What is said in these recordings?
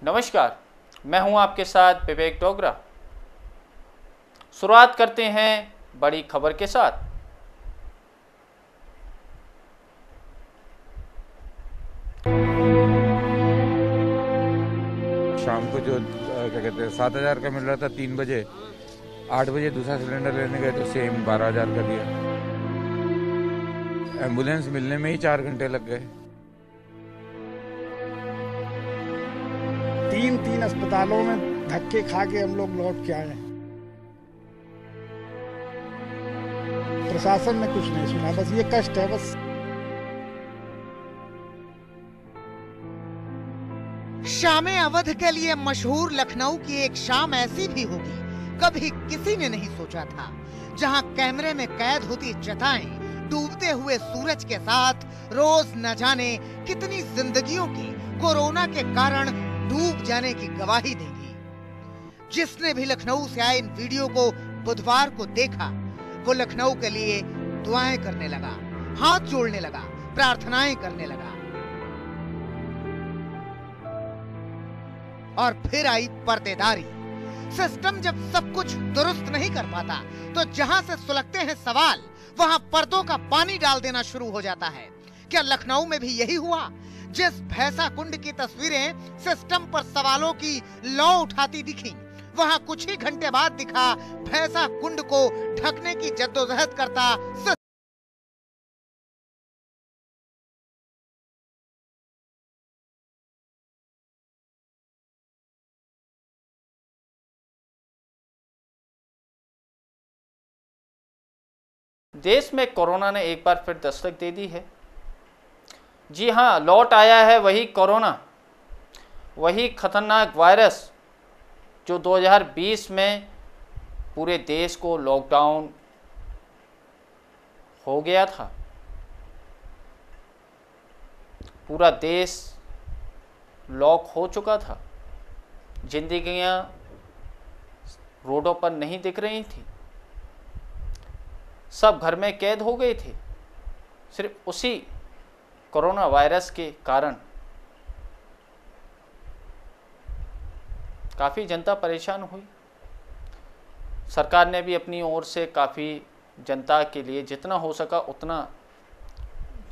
नमस्कार, मैं हूं आपके साथ विवेक डोगरा। शुरुआत करते हैं बड़ी खबर के साथ। शाम को जो क्या कहते हैं 7,000 का मिल रहा था 3 बजे, 8 बजे दूसरा सिलेंडर लेने गए तो सेम 12,000 का दिया। एम्बुलेंस मिलने में ही 4 घंटे लग गए। तीन अस्पतालों में धक्के खा के हम लोग लौट के आए। प्रशासन ने कुछ नहीं सुना, बस ये कष्ट है बस। शामे अवध के लिए मशहूर लखनऊ की एक शाम ऐसी भी होगी कभी किसी ने नहीं सोचा था, जहां कैमरे में कैद होती जताएं डूबते हुए सूरज के साथ रोज न जाने कितनी जिंदगियों की कोरोना के कारण डूब जाने की गवाही देंगी। जिसने भी लखनऊ से आए इन वीडियो को बुधवार को देखा, वो लखनऊ के लिए दुआएं करने लगा, हाथ जोड़ने लगा, प्रार्थनाएं करने लगा। और फिर आई पर्देदारी। सिस्टम जब सब कुछ दुरुस्त नहीं कर पाता तो जहां से सुलगते हैं सवाल, वहां पर्दों का पानी डाल देना शुरू हो जाता है। क्या लखनऊ में भी यही हुआ? जिस भैंसा कुंड की तस्वीरें सिस्टम पर सवालों की लौ उठाती दिखी, वहां कुछ ही घंटे बाद दिखा भैंसा कुंड को ढकने की जद्दोजहद करता देश में कोरोना ने एक बार फिर दस्तक दे दी है। जी हाँ, लौट आया है वही कोरोना, वही खतरनाक वायरस जो 2020 में पूरे देश को लॉकडाउन हो गया था। पूरा देश लॉक हो चुका था, जिंदगियां रोडों पर नहीं दिख रही थी, सब घर में कैद हो गए थे सिर्फ उसी कोरोना वायरस के कारण। काफ़ी जनता परेशान हुई। सरकार ने भी अपनी ओर से काफ़ी जनता के लिए जितना हो सका उतना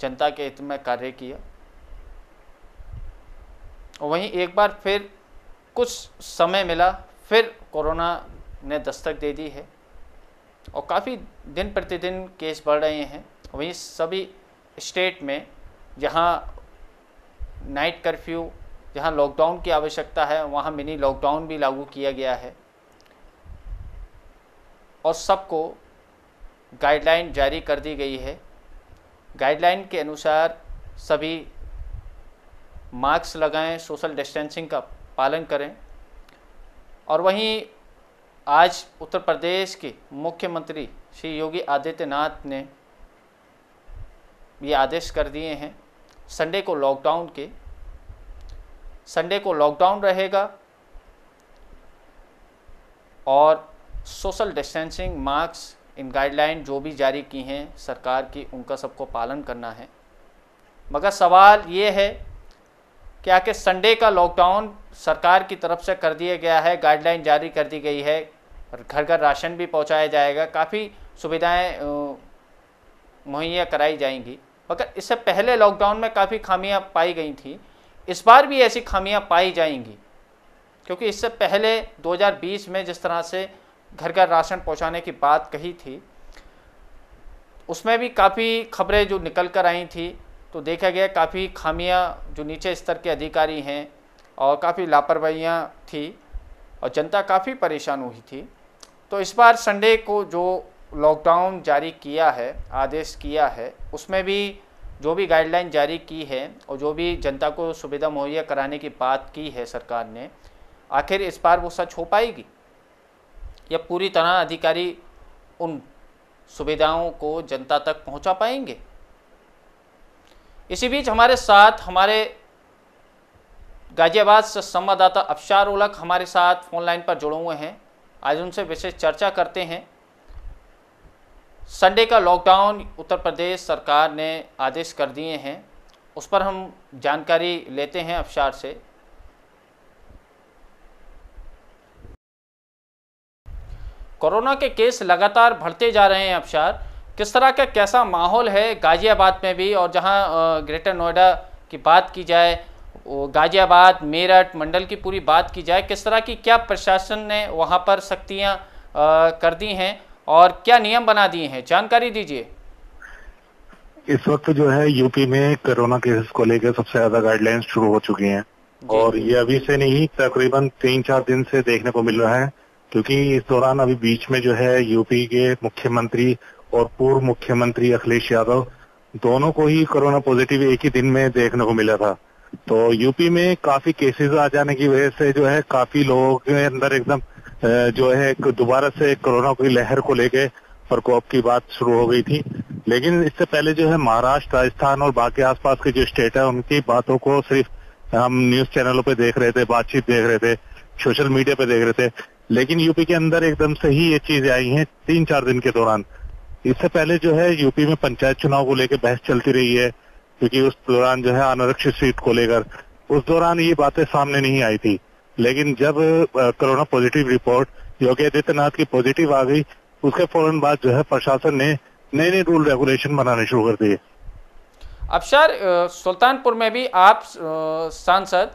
जनता के हित में कार्य किया। और वहीं एक बार फिर कुछ समय मिला, फिर कोरोना ने दस्तक दे दी है और काफ़ी दिन प्रतिदिन केस बढ़ रहे हैं। वहीं सभी स्टेट में जहां नाइट कर्फ्यू, जहां लॉकडाउन की आवश्यकता है, वहां मिनी लॉकडाउन भी लागू किया गया है और सबको गाइडलाइन जारी कर दी गई है। गाइडलाइन के अनुसार सभी मास्क लगाएं, सोशल डिस्टेंसिंग का पालन करें। और वहीं आज उत्तर प्रदेश के मुख्यमंत्री श्री योगी आदित्यनाथ ने ये आदेश कर दिए हैं संडे को लॉकडाउन रहेगा और सोशल डिस्टेंसिंग, मास्क, इन गाइडलाइन जो भी जारी की हैं सरकार की, उनका सबको पालन करना है। मगर सवाल ये है कि आखिर संडे का लॉकडाउन सरकार की तरफ से कर दिया गया है, गाइडलाइन जारी कर दी गई है, घर घर राशन भी पहुंचाया जाएगा, काफ़ी सुविधाएं मुहैया कराई जाएंगी। मगर इससे पहले लॉकडाउन में काफ़ी खामियां पाई गई थी, इस बार भी ऐसी खामियां पाई जाएंगी, क्योंकि इससे पहले 2020 में जिस तरह से घर घर राशन पहुंचाने की बात कही थी, उसमें भी काफ़ी खबरें जो निकल कर आई थी, तो देखा गया काफ़ी खामियां जो नीचे स्तर के अधिकारी हैं और काफ़ी लापरवाहियां थी और जनता काफ़ी परेशान हुई थी। तो इस बार संडे को जो लॉकडाउन जारी किया है, आदेश किया है, उसमें भी जो भी गाइडलाइन जारी की है और जो भी जनता को सुविधा मुहैया कराने की बात की है सरकार ने, आखिर इस बार वो सच हो पाएगी या पूरी तरह अधिकारी उन सुविधाओं को जनता तक पहुंचा पाएंगे? इसी बीच हमारे साथ हमारे गाजियाबाद से संवाददाता अफशार उलक हमारे साथ फोन लाइन पर जुड़े हुए हैं। आज उनसे विशेष चर्चा करते हैं। संडे का लॉकडाउन उत्तर प्रदेश सरकार ने आदेश कर दिए हैं, उस पर हम जानकारी लेते हैं अफशार से। कोरोना के केस लगातार बढ़ते जा रहे हैं अफसार, किस तरह का कैसा माहौल है गाजियाबाद में भी, और जहां ग्रेटर नोएडा की बात की जाए, गाजियाबाद मेरठ मंडल की पूरी बात की जाए, किस तरह की क्या प्रशासन ने वहां पर सख्तियां कर दी हैं और क्या नियम बना दिए हैं, जानकारी दीजिए। इस वक्त जो है यूपी में कोरोना केसेस को लेकर सबसे ज्यादा गाइडलाइंस शुरू हो चुकी हैं और ये अभी से नहीं तकरीबन 3-4 दिन से देखने को मिल रहा है, क्योंकि इस दौरान अभी बीच में जो है यूपी के मुख्यमंत्री और पूर्व मुख्यमंत्री अखिलेश यादव दोनों को ही कोरोना पॉजिटिव एक ही दिन में देखने को मिला था। तो यूपी में काफी केसेस आ जाने की वजह से जो है काफी लोगों के अंदर एकदम जो है दोबारा से कोरोना की लहर को लेके प्रकोप की बात शुरू हो गई थी। लेकिन इससे पहले जो है महाराष्ट्र, राजस्थान और बाकी आसपास के जो स्टेट है उनकी बातों को सिर्फ हम न्यूज चैनलों पे देख रहे थे, बातचीत देख रहे थे, सोशल मीडिया पे देख रहे थे, लेकिन यूपी के अंदर एकदम से ही ये चीजें आई हैं 3-4 दिन के दौरान। इससे पहले जो है यूपी में पंचायत चुनाव को लेकर बहस चलती रही है, क्योंकि उस दौरान जो है अनारक्षित सीट को लेकर उस दौरान ये बातें सामने नहीं आई थी। लेकिन जब corona positive report Yogi Adityanath की पॉजिटिव आ गई, उसके फौरन बाद जो है प्रशासन ने नए नए रूल रेगुलेशन बनाने शुरू कर दिए। अफसार, सुल्तानपुर में भी आप सांसद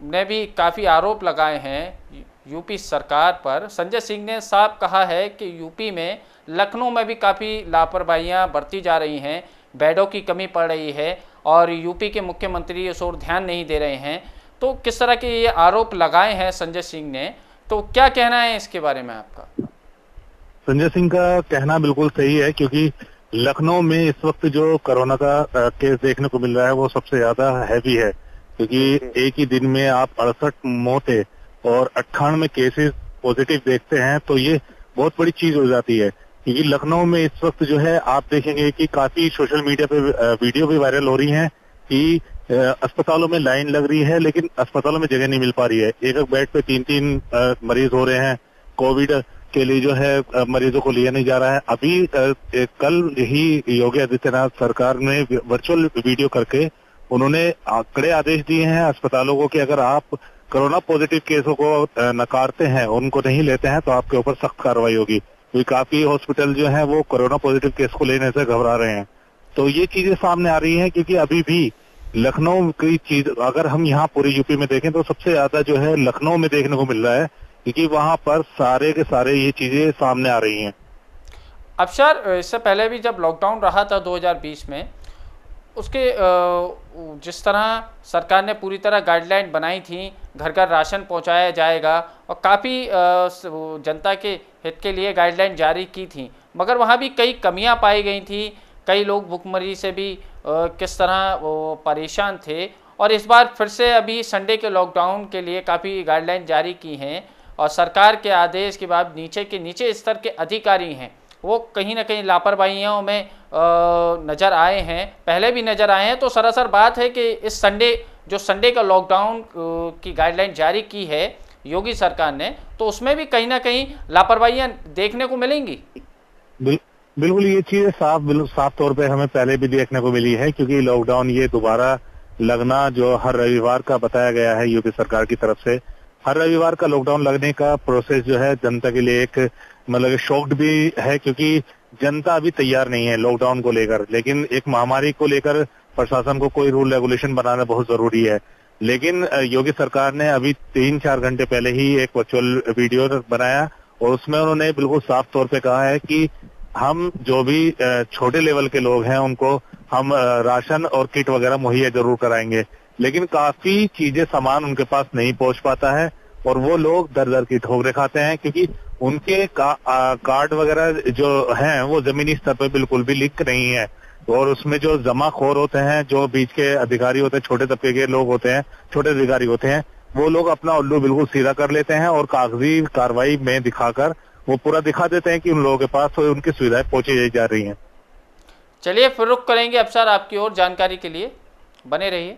ने भी काफ़ी आरोप लगाए हैं यूपी सरकार पर। संजय सिंह ने साफ कहा है कि यूपी में, लखनऊ में भी काफ़ी लापरवाहियां बरती जा रही हैं, बेडों की कमी पड़ रही है और यूपी के मुख्यमंत्री इस ओर ध्यान नहीं दे रहे हैं। तो किस तरह के ये आरोप लगाए हैं संजय सिंह ने, तो क्या कहना है इसके बारे में आपका? संजय सिंह का कहना बिल्कुल सही है, क्योंकि लखनऊ में इस वक्त जो कोरोना का केस देखने को मिल रहा है वो सबसे ज्यादा हैवी है, क्योंकि एक ही दिन में आप 68 मौतें और 98 केसेस पॉजिटिव देखते हैं, तो ये बहुत बड़ी चीज हो जाती है। क्योंकि लखनऊ में इस वक्त जो है आप देखेंगे कि काफी सोशल मीडिया पे वीडियो भी वायरल हो रही हैं कि अस्पतालों में लाइन लग रही है, लेकिन अस्पतालों में जगह नहीं मिल पा रही है। एक बेड पे 3-3 मरीज हो रहे हैं। कोविड के लिए जो है मरीजों को लिया नहीं जा रहा है। अभी कल ही योगी आदित्यनाथ सरकार ने वर्चुअल वीडियो करके उन्होंने कड़े आदेश दिए हैं अस्पतालों को कि अगर आप कोरोना पॉजिटिव केसों को नकारते हैं, उनको नहीं लेते हैं, तो आपके ऊपर सख्त कार्रवाई होगी। क्योंकि काफी हॉस्पिटल जो है वो कोरोना पॉजिटिव केस को लेने से घबरा रहे हैं। तो ये चीजें सामने आ रही हैं, क्योंकि अभी भी लखनऊ की चीज अगर हम यहाँ पूरी यूपी में देखें तो सबसे ज्यादा जो है लखनऊ में देखने को मिल रहा है, क्योंकि वहां पर सारे के सारे ये चीजें सामने आ रही हैं। अफसर, इससे पहले भी जब लॉकडाउन रहा था 2020 में, उसके जिस तरह सरकार ने पूरी तरह गाइडलाइन बनाई थी, घर घर राशन पहुंचाया जाएगा और काफ़ी जनता के हित के लिए गाइडलाइन जारी की थी, मगर वहां भी कई कमियां पाई गई थी। कई लोग भुखमरी से भी किस तरह वो परेशान थे, और इस बार फिर से अभी संडे के लॉकडाउन के लिए काफ़ी गाइडलाइन जारी की हैं और सरकार के आदेश के बाद नीचे स्तर के अधिकारी हैं वो कहीं ना कहीं लापरवाहियों में नज़र आए हैं, पहले भी नज़र आए हैं। तो सरासर बात है कि इस संडे का लॉकडाउन की गाइडलाइन जारी की है योगी सरकार ने, तो उसमें भी कहीं ना कहीं लापरवाहियां देखने को मिलेंगी। बिल्कुल ये चीज साफ तौर पे हमें पहले भी देखने को मिली है, क्योंकि लॉकडाउन ये दोबारा लगना जो हर रविवार का बताया गया है यूपी सरकार की तरफ से, हर रविवार का लॉकडाउन लगने का प्रोसेस जो है जनता के लिए एक मतलब शॉक्ड भी है, क्योंकि जनता अभी तैयार नहीं है लॉकडाउन को लेकर। लेकिन एक महामारी को लेकर प्रशासन को कोई रूल रेगुलेशन बनाना बहुत जरूरी है। लेकिन योगी सरकार ने अभी 3-4 घंटे पहले ही एक वर्चुअल वीडियो बनाया और उसमें उन्होंने बिल्कुल साफ तौर पे कहा है कि हम जो भी छोटे लेवल के लोग हैं उनको हम राशन और किट वगैरह मुहैया जरूर कराएंगे, लेकिन काफी चीजें सामान उनके पास नहीं पहुंच पाता है और वो लोग दर की ठोकरें खाते हैं, क्योंकि उनके कार्ड वगैरह जो हैं वो जमीनी स्तर पर बिल्कुल भी लिंक नहीं है और उसमें जो जमाखोर होते हैं, जो बीच के अधिकारी होते हैं, छोटे तबके के लोग होते हैं, छोटे अधिकारी होते हैं, वो लोग अपना उल्लू बिल्कुल सीधा कर लेते हैं और कागजी कार्रवाई में दिखाकर वो पूरा दिखा देते हैं कि उन लोगों के पास तो उनकी सुविधाएं पहुंची जा रही हैं। चलिए फिर रुख करेंगे अफसर आपकी ओर, जानकारी के लिए बने रहिए।